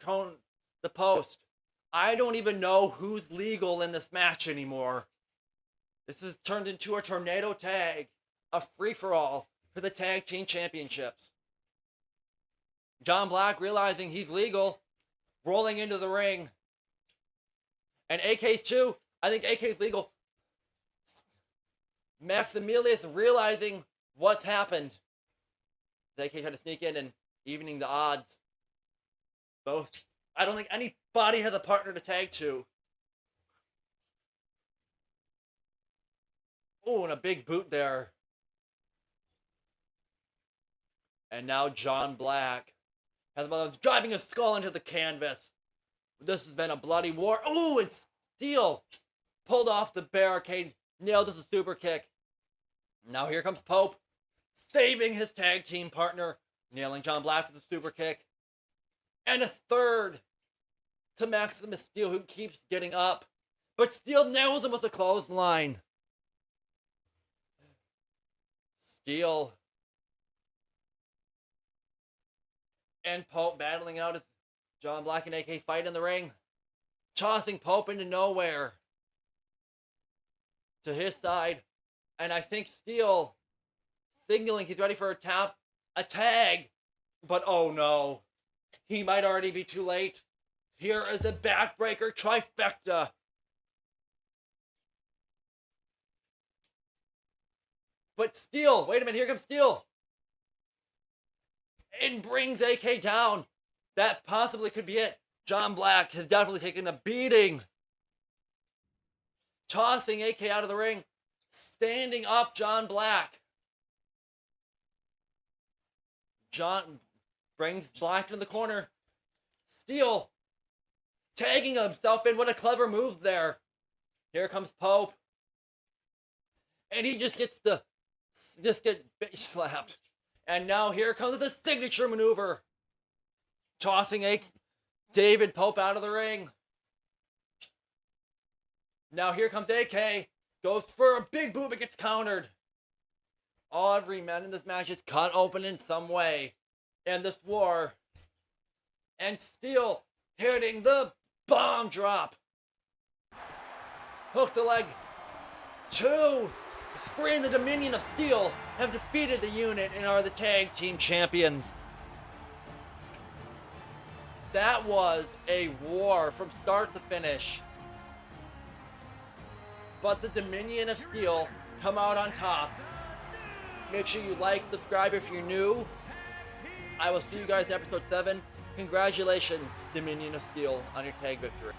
post. I don't even know who's legal in this match anymore. This has turned into a tornado tag. A free-for-all for the tag team championships. John Black realizing he's legal. Rolling into the ring. And AK's too. I think AK's legal. Maximilius realizing what's happened. AK trying to sneak in and evening the odds. Both. I don't think anybody has a partner to tag to. Oh, and a big boot there. And now John Black has driving a skull into the canvas. This has been a bloody war. Oh, and Steele pulled off the barricade, nailed us a super kick. Now here comes Pope, saving his tag team partner, nailing John Black with a super kick. And a third to Maximus Steele, who keeps getting up. But Steele nails him with a clothesline. Steele and Pope battling out as John Black and AK fight in the ring. Tossing Pope into nowhere. To his side. And I think Steele signaling he's ready for a tag. But oh no. He might already be too late. Here is a backbreaker trifecta. But Steele, wait a minute, here comes Steele. And brings AK down. That possibly could be it. John Black has definitely taken a beating. Tossing AK out of the ring. Standing up John Black. John brings Black in the corner. Steele tagging himself in. What a clever move there. Here comes Pope. And he just gets get bitch slapped. And now here comes the signature maneuver. Tossing David Pope out of the ring. Now here comes AK. Goes for a big boot but gets countered. Every man in this match is cut open in some way. In this war. And Steele hitting the bomb drop. Hooks the leg. 2, 3 in the Dominion of Steele have defeated the unit and are the tag team champions. That was a war from start to finish. But the Dominion of Steele come out on top. Make sure you like, subscribe if you're new. I will see you guys in episode 7. Congratulations, Dominion of Steele, on your tag victory.